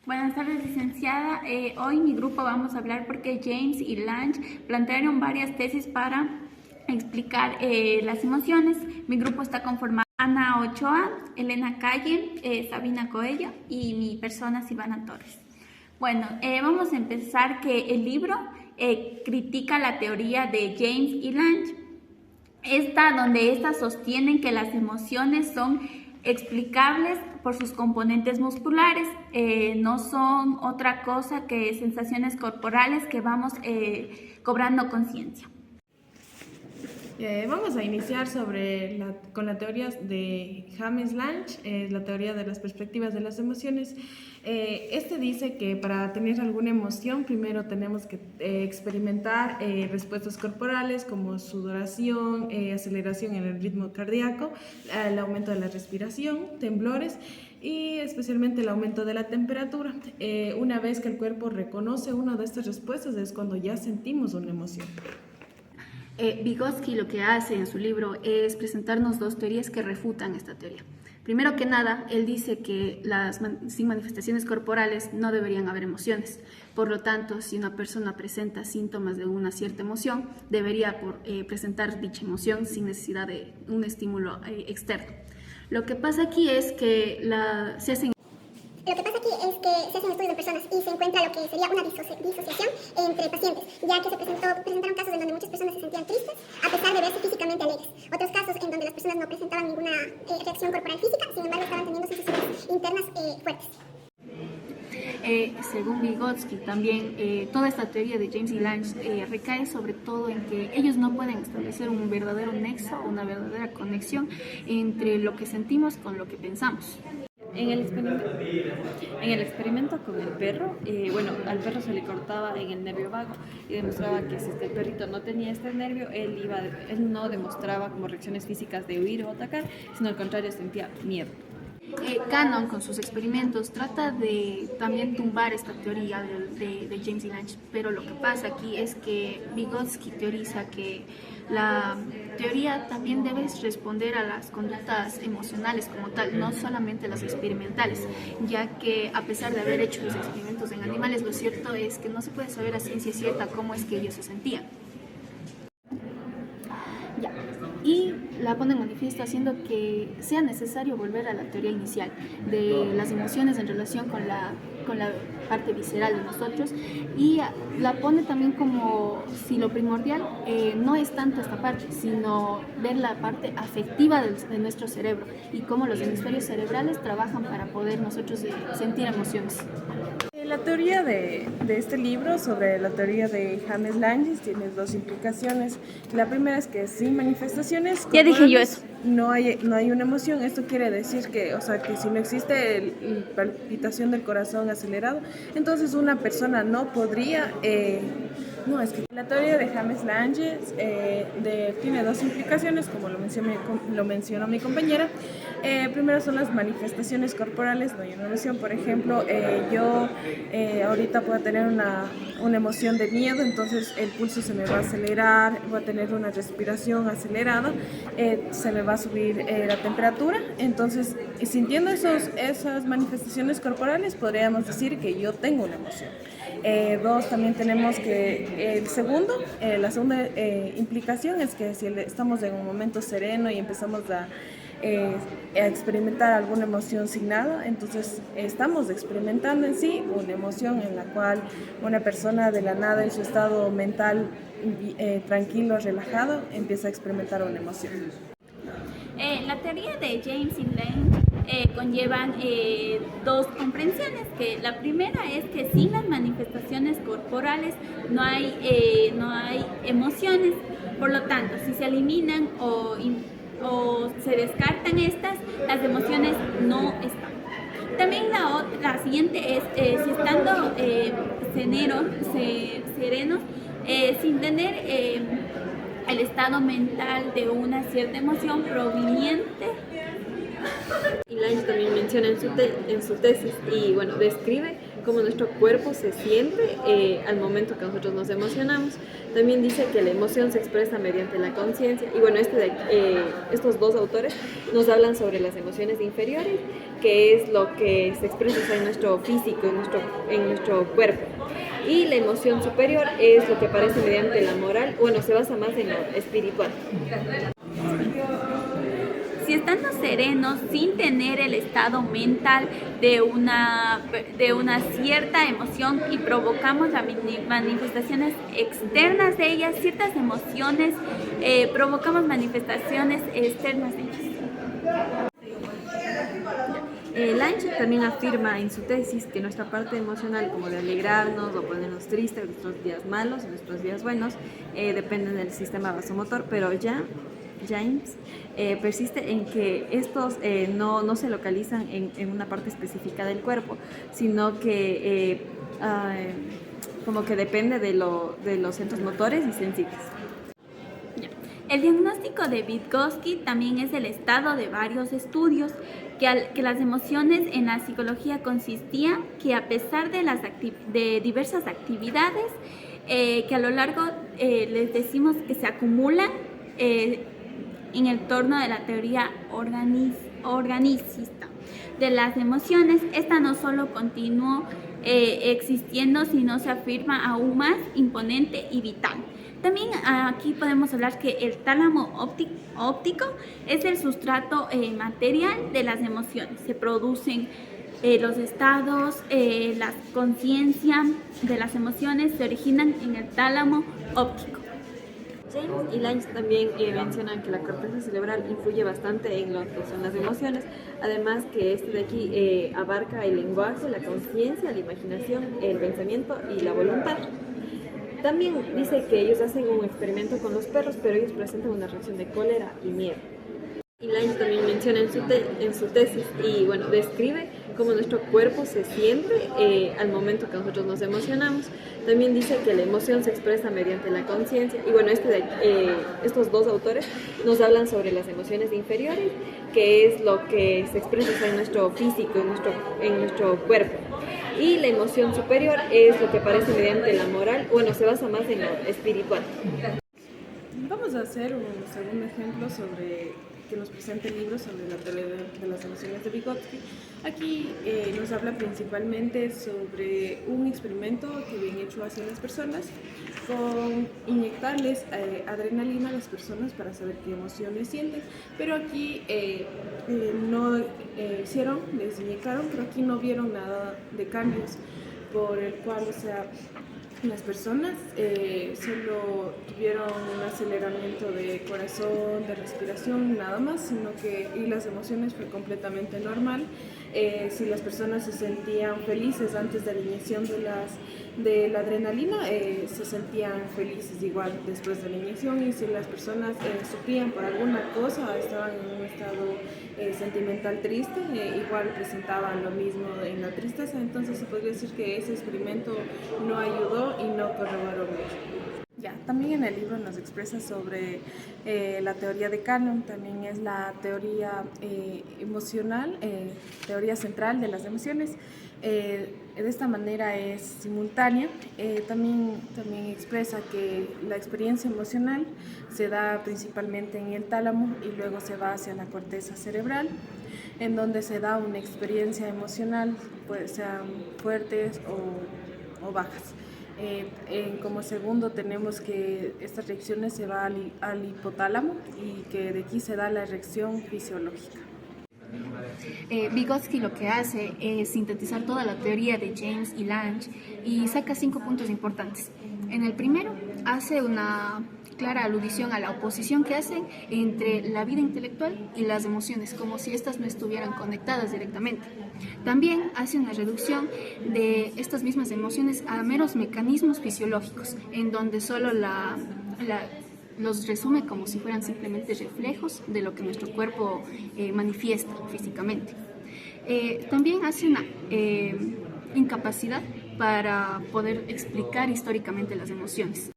Buenas tardes, licenciada. Hoy mi grupo vamos a hablar porque James y Lange plantearon varias tesis para explicar las emociones. Mi grupo está conformado por Ana Ochoa, Elena Calle, Sabina Coello y mi persona Silvana Torres. Bueno, vamos a empezar que el libro critica la teoría de James y Lange, donde estas sostienen que las emociones son explicables por sus componentes musculares, no son otra cosa que sensaciones corporales que vamos cobrando conciencia. Vamos a iniciar con la teoría de James Lange, la teoría de las perspectivas de las emociones. Este dice que para tener alguna emoción primero tenemos que experimentar respuestas corporales como sudoración, aceleración en el ritmo cardíaco, el aumento de la respiración, temblores y especialmente el aumento de la temperatura. Una vez que el cuerpo reconoce una de estas respuestas es cuando ya sentimos una emoción. Vygotsky lo que hace en su libro es presentarnos dos teorías que refutan esta teoría. Primero que nada, él dice que sin manifestaciones corporales no deberían haber emociones. Por lo tanto, si una persona presenta síntomas de una cierta emoción, debería presentar dicha emoción sin necesidad de un estímulo externo. Lo que pasa aquí es que se hacen estudios en personas y se encuentra lo que sería una disociación entre pacientes, ya que se presentaron casos en donde muchas personas se sentían tristes a pesar de verse físicamente alegres. Otros casos en donde las personas no presentaban ninguna reacción corporal física, sin embargo estaban teniendo sensaciones internas fuertes. Según Vygotsky, también toda esta teoría de James y Lange recae sobre todo en que ellos no pueden establecer un verdadero nexo, una verdadera conexión entre lo que sentimos con lo que pensamos. En el experimento con el perro, al perro se le cortaba en el nervio vago y demostraba que si el perrito no tenía este nervio, él no demostraba como reacciones físicas de huir o atacar, sino al contrario sentía miedo. Cannon, con sus experimentos, trata de también tumbar esta teoría de James y Lange, pero lo que pasa aquí es que Vygotsky teoriza que la teoría también debe responder a las conductas emocionales como tal, no solamente las experimentales, ya que a pesar de haber hecho los experimentos en animales, lo cierto es que no se puede saber a ciencia cierta cómo es que ellos se sentían. Y la pone en manifiesto haciendo que sea necesario volver a la teoría inicial de las emociones en relación con la parte visceral de nosotros, y la pone también como si lo primordial no es tanto esta parte, sino ver la parte afectiva de nuestro cerebro y cómo los hemisferios cerebrales trabajan para poder nosotros sentir emociones. La teoría de este libro sobre la teoría de James Lange tiene dos implicaciones. La primera es que sin manifestaciones Ya dije yo eso. no hay una emoción. Esto quiere decir que si no existe palpitación del corazón acelerado, entonces una persona no podría... La teoría de James Lange tiene dos implicaciones, como lo mencionó mi compañera. Primero son las manifestaciones corporales, no hay una emoción. Por ejemplo, yo ahorita puedo tener una emoción de miedo, entonces el pulso se me va a acelerar, voy a tener una respiración acelerada, se me va a subir la temperatura. Entonces, sintiendo esas manifestaciones corporales, podríamos decir que yo tengo una emoción. Dos, también tenemos que la segunda implicación es que si estamos en un momento sereno y empezamos a experimentar alguna emoción sin nada, entonces estamos experimentando en sí una emoción en la cual una persona de la nada en su estado mental tranquilo, relajado, empieza a experimentar una emoción. La teoría de James y Lange conllevan dos comprensiones, que la primera es que sin las manifestaciones corporales no hay emociones, por lo tanto, si se eliminan o se descartan las emociones no están. También la siguiente es, si estando serenos, sin tener el estado mental de una cierta emoción proveniente. Y Lange también menciona en su tesis y bueno, describe cómo nuestro cuerpo se siente al momento que nosotros nos emocionamos. También dice que la emoción se expresa mediante la conciencia y bueno, estos dos autores nos hablan sobre las emociones inferiores, que es lo que se expresa en nuestro físico, en nuestro cuerpo. Y la emoción superior es lo que aparece mediante la moral, bueno, se basa más en lo espiritual. Si estando serenos, sin tener el estado mental de una cierta emoción y provocamos las manifestaciones externas de ellas, ciertas emociones, provocamos manifestaciones externas de ellas. Lange también afirma en su tesis que nuestra parte emocional, como de alegrarnos o ponernos tristes, nuestros días malos y nuestros días buenos, dependen del sistema vasomotor, pero James persiste en que estos no se localizan en una parte específica del cuerpo, sino que como que depende de los centros motores y sensibles. El diagnóstico de Vygotsky también es el estado de varios estudios que las emociones en la psicología consistía que a pesar de diversas actividades que a lo largo les decimos que se acumulan en el torno de la teoría organicista de las emociones, esta no solo continuó existiendo, sino se afirma aún más imponente y vital. También aquí podemos hablar que el tálamo óptico es el sustrato material de las emociones. Se producen los estados, la conciencia de las emociones se originan en el tálamo óptico. James y Lange también mencionan que la corteza cerebral influye bastante en lo que son las emociones, además que este de aquí abarca el lenguaje, la conciencia, la imaginación, el pensamiento y la voluntad. También dice que ellos hacen un experimento con los perros, pero ellos presentan una reacción de cólera y miedo. Y Lange también menciona en su tesis y bueno, describe cómo nuestro cuerpo se siente al momento que nosotros nos emocionamos. También dice que la emoción se expresa mediante la conciencia y bueno, estos dos autores nos hablan sobre las emociones inferiores, que es lo que se expresa en nuestro físico, en nuestro cuerpo. Y la emoción superior es lo que aparece mediante la moral, bueno, se basa más en lo espiritual. Vamos a hacer un segundo ejemplo que nos presenta el libro sobre la teoría de las emociones de Vygotsky. Aquí nos habla principalmente sobre un experimento que habían hecho hacia las personas con inyectarles adrenalina a las personas para saber qué emociones sienten, pero aquí no hicieron, les inyectaron, pero aquí no vieron nada de cambios por el cual, o sea, las personas solo tuvieron un aceleramiento de corazón, de respiración, nada más, sino que y las emociones fue completamente normal. Si las personas se sentían felices antes de la inyección de la adrenalina, se sentían felices igual después de la inyección, y si las personas sufrían por alguna cosa, estaban en un estado sentimental triste, igual presentaban lo mismo en la tristeza. Entonces se podría decir que ese experimento no ayudó y no corroboró mucho. Ya, también en el libro nos expresa sobre la teoría de Cannon, también es la teoría emocional, teoría central de las emociones. De esta manera es simultánea. También expresa que la experiencia emocional se da principalmente en el tálamo y luego se va hacia la corteza cerebral, en donde se da una experiencia emocional, pues sean fuertes o bajas. Como segundo tenemos que estas reacciones se van al hipotálamo y que de aquí se da la reacción fisiológica. Vygotsky lo que hace es sintetizar toda la teoría de James y Lange y saca 5 puntos importantes. En el primero hace una clara alusión a la oposición que hacen entre la vida intelectual y las emociones, como si estas no estuvieran conectadas directamente. También hace una reducción de estas mismas emociones a meros mecanismos fisiológicos, en donde solo los resume como si fueran simplemente reflejos de lo que nuestro cuerpo manifiesta físicamente. También hace una incapacidad para poder explicar históricamente las emociones.